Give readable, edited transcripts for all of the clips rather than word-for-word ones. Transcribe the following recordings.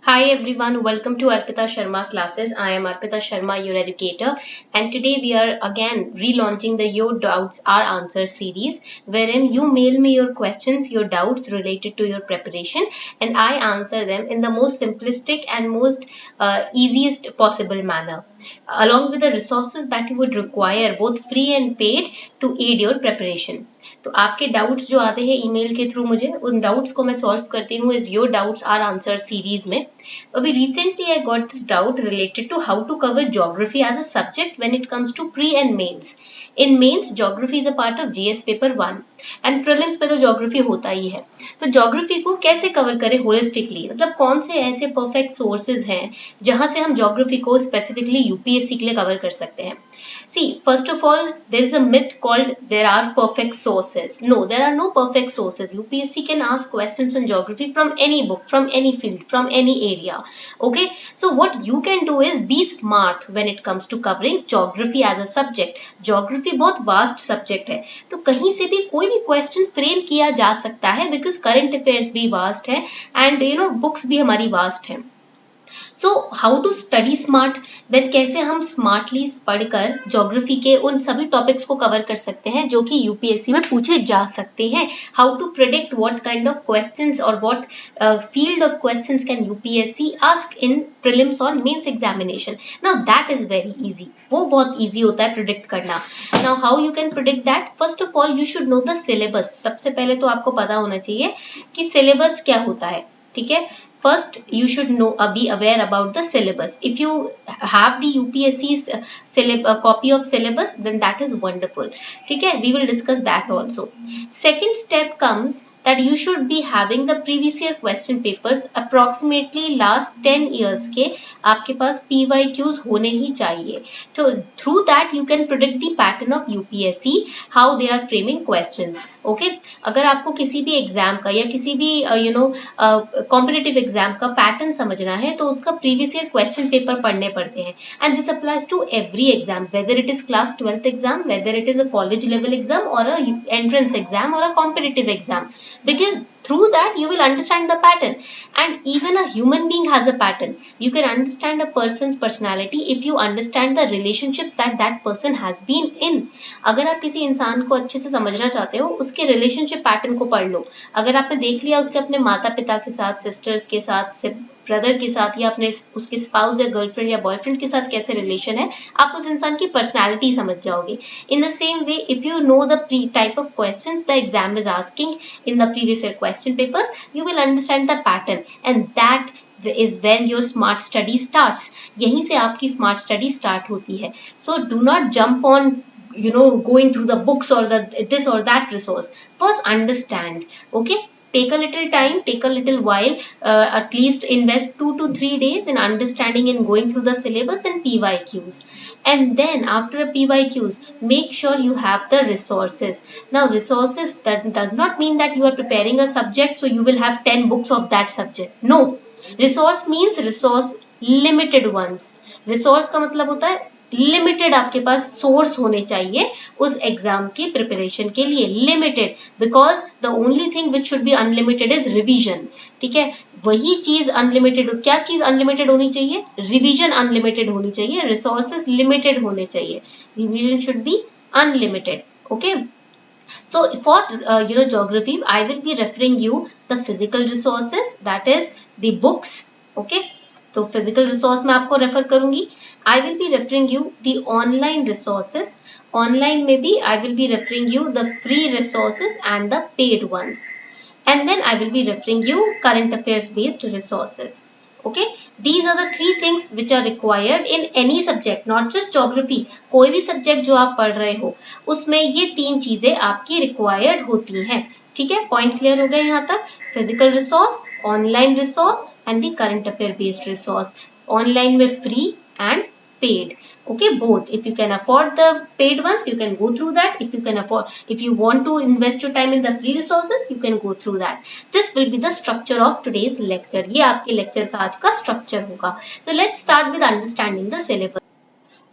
Hi everyone, welcome to Arpita Sharma classes. I am Arpita Sharma, your educator, and today we are again relaunching the Your Doubts Are Answers series, wherein you mail me your questions, your doubts related to your preparation, and I answer them in the most simplistic and most easiest possible manner, along with the resources that you would require, both free and paid, to aid your preparation. तो आपके doubts जो आते हैं email के through मुझे उन doubts को मैं सॉल्व करती हूँ इस your doubts or answer series में. अभी recently I got this doubt related to how to cover geography as a subject when it comes to pre and mains. In mains geography is a part of GS paper 1 and prelims में तो geography होता ही है. तो geography को कैसे cover करें holistically, मतलब कौन से ऐसे परफेक्ट सोर्सेज हैं जहां से हम ज्योग्राफी को स्पेसिफिकली यूपीएससी के लिए कवर कर सकते हैं. See, first of all, there is a myth called there are perfect sources. No, there are no perfect sources. UPSC can ask questions on geography from any book, from any field, from any area. Okay, so what you can do is be smart when it comes to covering geography as a subject. Geography बहुत vast subject है, तो कहीं से भी कोई भी question frame किया जा सकता है because current affairs भी vast है and books भी हमारी vast है. So how to study smart, then कैसे हम स्मार्टली पढ़कर ज्योग्राफी के उन सभी टॉपिक्स को कवर कर सकते हैं जो कि यूपीएससी में पूछे जा सकते हैं. How to predict what kind of questions और what field of questions can UPSC ask in prelims और mains examination. Now that is very easy, वो बहुत इजी होता है प्रिडिक्ट करना. Now how you can predict that? First of all you should know the syllabus. सबसे पहले तो आपको पता होना चाहिए कि सिलेबस क्या होता है. ठीक है, first you should know be aware about the syllabus. If you have the UPSC's copy of syllabus, then that is wonderful. ठीक है, we will discuss that also. Second step comes that you should be having the previous year question papers approximately last 10 years के आपके पास PYQs होने ही चाहिए. तो through that you can predict the pattern of UPSC, how they are framing questions. Okay, अगर आपको किसी भी एग्जाम का या किसी भी कॉम्पिटिटिव एग्जाम का पैटर्न समझना है तो उसका प्रीवियस ईयर क्वेश्चन पेपर पढ़ने पड़ते हैं. And this applies to every exam, whether it is class 12th exam, whether it is a college level exam or a entrance exam or a competitive exam, because through that you will understand the pattern. And even a human being has a pattern. You can understand a person's personality if you understand the relationships that that person has been in. अगर आप किसी इंसान को अच्छे से समझना चाहते हो उसके रिलेशनशिप पैटर्न को पढ़ लो. अगर आपने देख लिया उसके अपने माता पिता के साथ, सिस्टर्स के साथ, ब्रदर के साथ या अपने उसके स्पाउस या गर्लफ्रेंड या बॉयफ्रेंड के साथ कैसे रिलेशन है, आप उस इंसान की पर्सनैलिटी समझ जाओगे. In the same way if you know the type of questions the exam is asking in the previous year question papers, you will understand the pattern and that is when your smart study starts. यहीं से आपकी smart study start होती है. So do not jump on going through the books or the this or that resource. First understand. Okay, take a little time, take a little while, at least invest 2 to 3 days in understanding and going through the syllabus and PYQs. And then after PYQs, make sure you have the resources. Now resources, that does not mean that you are preparing a subject so you will have 10 books of that subject. No, resource means resource limited ones. Resource का मतलब होता है limited, आपके पास source होने चाहिए उस exam की preparation के लिए. Limited, because the only thing which should be unlimited is revision. ठीक है, वही चीज अनलिमिटेड, क्या चीज अनलिमिटेड होनी चाहिए? रिवीजन अनलिमिटेड होनी चाहिए, रिसोर्सेज लिमिटेड होने चाहिए, revision should be unlimited. Okay, so for geography I will be referring you the physical resources, that is the books. Okay, तो फिजिकल रिसोर्स में आपको रेफर करूंगी. I will be referring you the online resources. Online में भी I will be referring you the free resources and the paid ones. And then I will be referring you current affairs based resources. Okay, these are the 3 things which are required in any subject, not just geography. कोई भी subject जो आप पढ़ रहे हो उसमें ये 3 चीजें आपकी रिक्वायर्ड होती हैं. ठीक है, पॉइंट क्लियर हो गए यहाँ तक? Physical resource, online resource and the current affair based resource. Online में free and paid. Okay, both. If you can afford the paid ones, you can go through that. If you want to invest your time in the free resources, you can go through that. This will be the structure of today's lecture. ये आपके lecture का आज का structure होगा. So let's start with understanding the syllabus.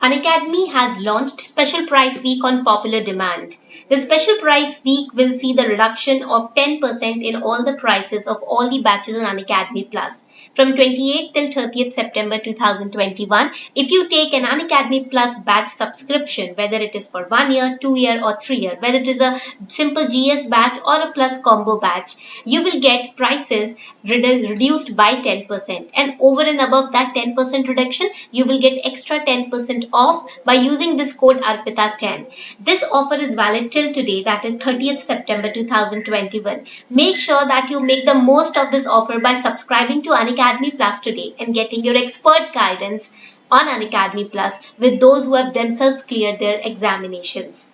Unacademy has launched Special Price Week on popular demand. The Special Price Week will see the reduction of 10% in all the prices of all the batches on Unacademy Plus. from 28th till 30th September 2021. If you take an Unacademy Plus batch subscription, whether it is for 1 year, 2 year or 3 year, whether it is a simple GS batch or a plus combo batch, you will get prices reduced by 10%, and over and above that 10% reduction, you will get extra 10% off by using this code ARPITA10. This offer is valid till today, that is 30th September 2021. Make sure that you make the most of this offer by subscribing to Unacademy Plus today and getting your expert guidance on Unacademy Plus with those who have themselves cleared their examinations.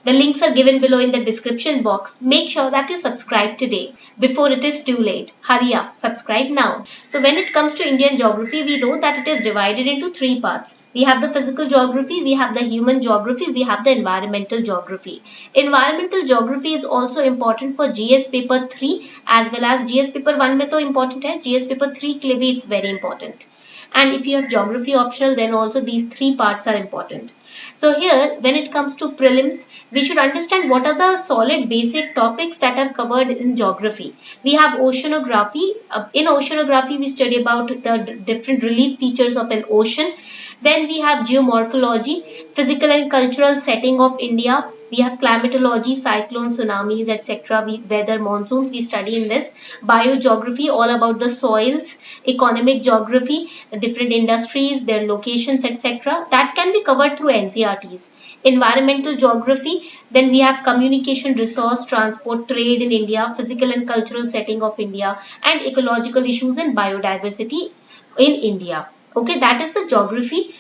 The links are given below in the description box. Make sure that you subscribe today before it is too late. Hurry up, subscribe now. So when it comes to Indian geography, we know that it is divided into 3 parts. We have the physical geography, we have the human geography, we have the environmental geography. Environmental geography is also important for GS paper 3 as well as GS paper 1 में तो important है, GS paper 3 के लिए भी it's very important. And if you have geography optional, then also these 3 parts are important. So here, when it comes to prelims, we should understand what are the solid basic topics that are covered in geography. We have oceanography. In oceanography, we study about the different relief features of an ocean. Then we have geomorphology, physical and cultural setting of India. We have climatology, cyclones, tsunamis, etc. Weather, monsoons, we study in this. Biogeography, all about the soils. Economic geography, different industries, their locations, etc. That can be covered through NCERTs. Environmental geography, then we have communication, resource, transport, trade in India, physical and cultural setting of India, and ecological issues and biodiversity in India. Okay, that is the geography,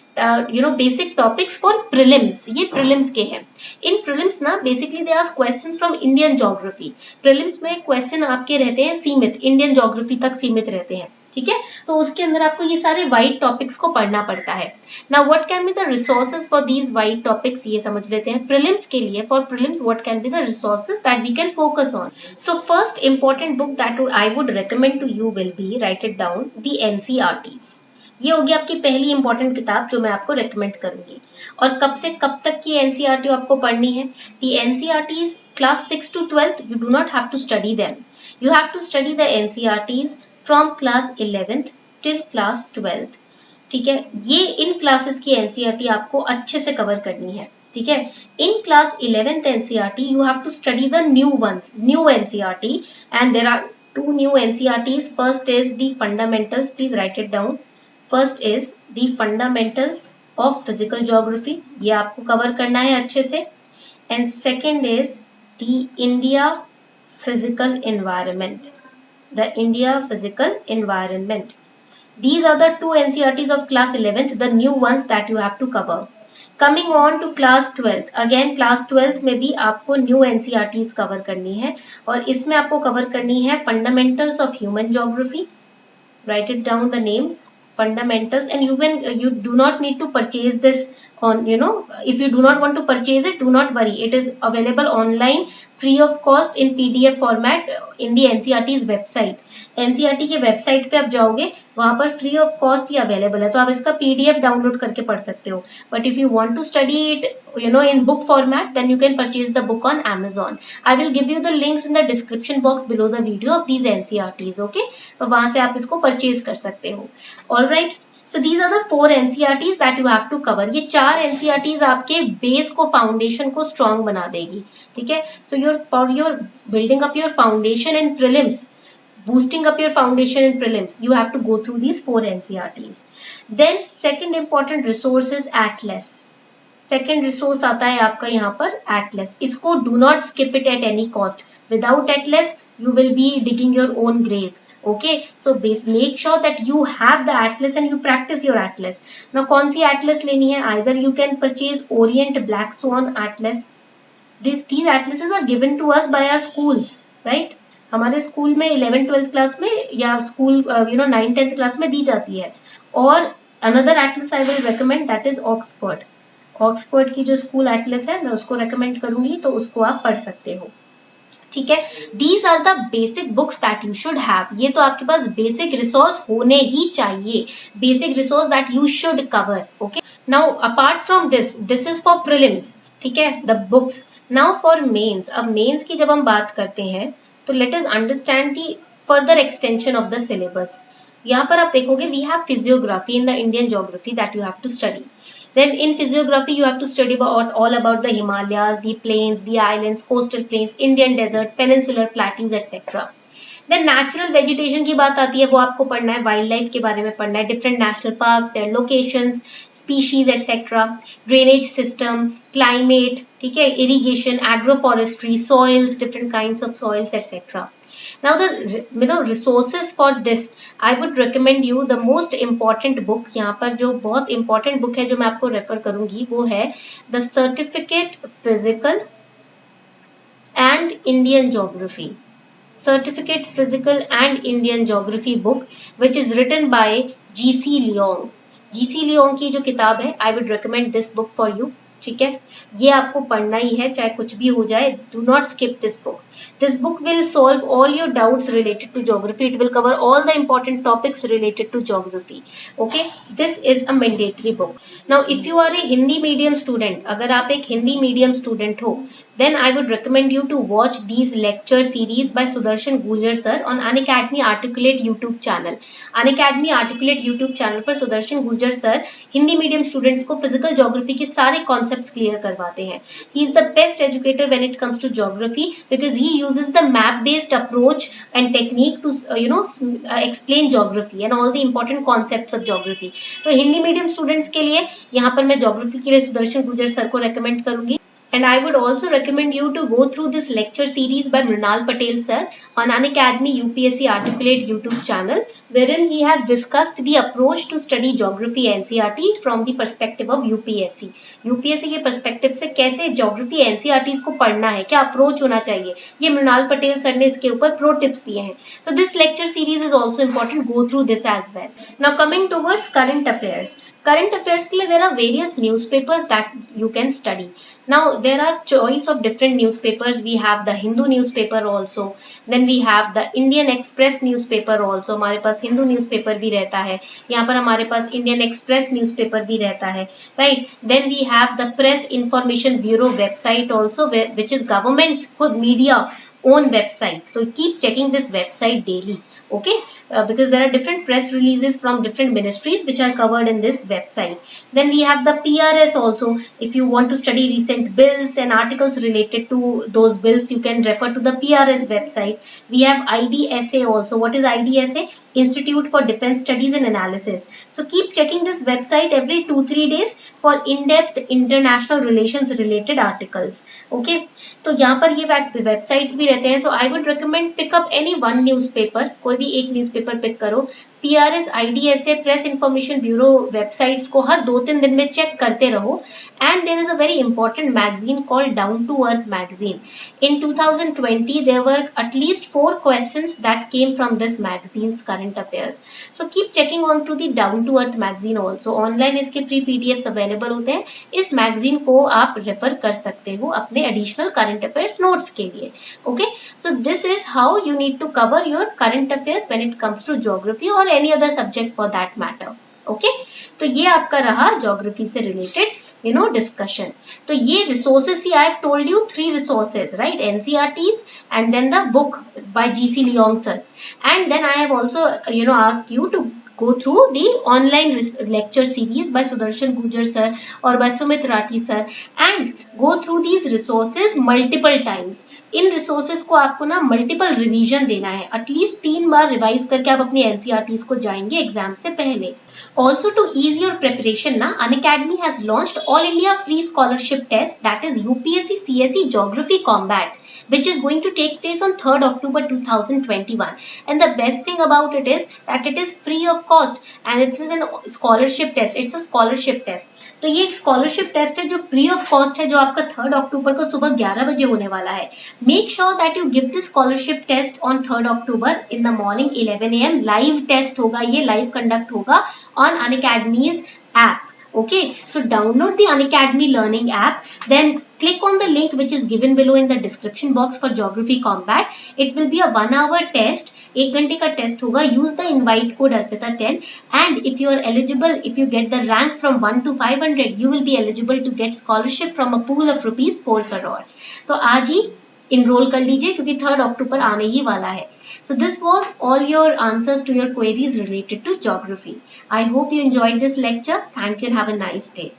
basic topics for prelims. ये prelims के हैं. In prelims ना, basically they ask questions from Indian geography. Prelims में question आपके रहते हैं सीमित, Indian geography तक सीमित रहते हैं. ठीक है, तो उसके अंदर आपको ये सारे वाइड टॉपिक्स को पढ़ना पड़ता है. Now what can be the resources for these wide topics, ये समझ लेते हैं. Prelims के लिए, for prelims what can be the resources that we can focus on. So first important book that I would recommend to you will be, write it down, the NCERTs. ये होगी आपकी पहली इंपॉर्टेंट किताब जो मैं आपको रेकमेंड करूंगी. और कब से कब तक की एनसीईआरटी आपको पढ़नी है? The NCERTs class 6 to 12th you do not have to study them. You have to study the NCERTs from class 11th till class 12th. ठीक है, ये इन क्लासेस की एनसीईआरटी आपको अच्छे से कवर करनी है. ठीक है, in class 11th NCERT you have to study the new ones, new NCERT, and there are 2 new NCERTs. First is the fundamentals, please write it down. First is the fundamentals of physical geography, ये आपको cover करना है अच्छे से. And second is the India physical environment, the India physical environment. These are the 2 NCERTs of class 11th, the new ones that you have to cover. Coming on to class 12th, again class 12th में भी आपको new NCERTs cover करनी है, और इसमें आपको cover करनी है fundamentals of human geography. Write it down, the names, fundamentals, and you do not need to purchase this on, if you do not want to purchase it, do not worry, it is available online free of cost in PDF format in the NCERT's website. NCERT के website पे आप जाओगे, वहां पर free of cost ये available है, तो आप इसका PDF डाउनलोड करके पढ़ सकते हो. But if you want to study it in book format, then you can purchase the book on Amazon. I will give you the links in the description box below the video of these NCERTs. Okay, तो वहां से आप इसको purchase कर सकते हो. All right. So these are the 4 NCERTs that you have to cover. ये 4 NCERTs आपके बेस को, फाउंडेशन को स्ट्रॉन्ग बना देगी. ठीक है, so for your building up your foundation in prelims, boosting up your foundation in prelims, you have to go through these 4 NCERTs. Then second important resource is Atlas. Second resource आता है आपका यहाँ पर atlas. इसको do not skip it at any cost. Without atlas you will be digging your own grave. Okay, so make sure that you have the atlas and you practice your atlas. Now कौन सी atlas लेनी है? Either you can purchase Orient Black Swan atlas. These atlases are given to us by our schools, right? हमारे school में 11th-12th class में या school 9th-10th class में दी जाती है. और another atlas I will recommend, that is Oxford. Oxford की जो स्कूल एटलस है मैं उसको रेकमेंड करूंगी, तो उसको आप पढ़ सकते हो. ठीक है, these are the basic books that you should have. ये तो आपके पास बेसिक रिसोर्स होने ही चाहिए, basic resource that you should cover. Okay, now apart from this is for prelims. ठीक है, the books. Now for mains. अब मेंस की जब हम बात करते हैं तो let us understand the further extension of the syllabus. यहाँ पर आप देखोगे we have physiography in the Indian geography that you have to study. Then in physiography you have to study about all about the Himalayas, the plains, the islands, coastal plains, Indian desert, peninsular plateaus, etc. Then natural vegetation की बात आती है, वो आपको पढ़ना है, wild life के बारे में पढ़ना है, different national parks, their locations, species etcetera, drainage system, climate, ठीक है, irrigation, agro forestry, soils, different kinds of soils etcetera. Now the resources for this, I would recommend you the most important book. यहाँ पर जो बहुत important book है जो मैं आपको रेफर करूंगी वो है The Certificate Physical and Indian Geography. Certificate Physical and Indian Geography book, which is written by G.C. Leong. G.C. Leong की जो किताब है, I would recommend this book for you. ठीक है, ये आपको पढ़ना ही है चाहे कुछ भी हो जाए. Do not skip this book. This book will solve all your doubts related to geography. It will cover all the important topics related to geography. Okay, this is a mandatory book. Now, if you are a Hindi medium student, अगर आप एक Hindi medium student हो, then I would recommend you to watch these lecture series by Sudarshan Gujar sir on Unacademy Articulate YouTube channel. Unacademy Articulate YouTube channel पर Sudarshan Gurjar sir Hindi medium students को physical geography के सारे concepts clear करवाते हैं. He is the best educator when it comes to geography because he uses the map based approach and technique to explain geography and all the important concepts of geography. तो Hindi medium students के लिए यहाँ पर मैं geography के लिए Sudarshan Gurjar sir को recommend करूंगी. And I would also recommend you to go through this lecture series by Mrinal Patel sir on Unacademy UPSC Articulate YouTube channel, wherein he has discussed the approach to study geography NCERT from the perspective of UPSC. UPSC के perspective से कैसे geography NCERTs को पढ़ना है, क्या approach होना चाहिए, ये मृणाल पटेल सर ने इसके ऊपर pro tips दिए हैं. So this lecture series is also important. Go through this as well. Now coming towards current affairs. Current affairs के लिए there are various newspapers that you can study. Now there are choice of different newspapers. We have the Hindu newspaper also. Then we have the Indian Express newspaper also. हमारे पास Hindu newspaper भी रहता है. यहाँ पर हमारे पास Indian Express newspaper भी रहता है, right? Then we have the Press Information Bureau website also, which is government's खुद media own website. So keep checking this website daily. Okay, because there are different press releases from different ministries which are covered in this website. Then we have the PRS also. If you want to study recent bills and articles related to those bills, you can refer to the PRS website. We have IDSA also. What is IDSA? Institute for Defense Studies and Analysis. So keep checking this website every 2-3 days for in-depth international relations related articles. Okay, तो यहाँ पर ये websites भी रहते हैं. So I would recommend pick up any one newspaper. कोई भी एक न्यूज़पेपर पिक करो. PRS, IDSA, press information bureau websites को हर 2-3 दिन में चेक करते रहो. And there is a very important magazine called Down to Earth magazine. In 2020, there were at least 4 questions that came from this magazine's current affairs. So keep checking on to the Down to Earth magazine also. Online इसके free PDFs available होते हैं. इस magazine को आप refer कर सकते हो अपने additional current affairs notes के लिए. Okay, so this is how you need to cover your current affairs when it comes to geography or any other subject for that matter. Okay, तो ये आपका रहा geography से related discussion. तो ये resources he I have told you 3 resources, right? NCERTs and then the book by G.C. Leong sir. And then I have also asked you to go through the online lecture series by Sudarshan Gujar sir or by Sumit Rathi sir and go through these resources multiple times. In resources को आपको ना multiple revision देना है. At least 3 bar revise करके आप अपनी NCERTs को जाएंगे exam से पहले. Also to ease your preparation ना, Unacademy has launched All India Free Scholarship Test, that is UPSC CSE Geography Combat, which is going to take place on 3rd October 2021. And the best thing about it is that it is free of cost and it is a scholarship test. It's a scholarship test. तो ये एक scholarship test है जो free of cost है, जो आपका 3rd October को सुबह 11 बजे होने वाला है. Make sure that you give this scholarship test on 3rd October in the morning 11 AM. Live test होगा, ये live conduct होगा on Unacademy's app. Okay, so download the Unacademy learning app, then click on the link which is given below in the description box for Geography Combat. It will be a 1-hour test. 1 घंटे का test होगा. Use the invite code ARPITA10 and if you are eligible, if you get the rank from 1 to 500, you will be eligible to get scholarship from a pool of rupees 4 crore. तो आज ही enrol कर लीजिए क्योंकि 3 अक्टूबर आने ही वाला है. So this was all your answers to your queries related to geography. I hope you enjoyed this lecture. Thank you and have a nice day.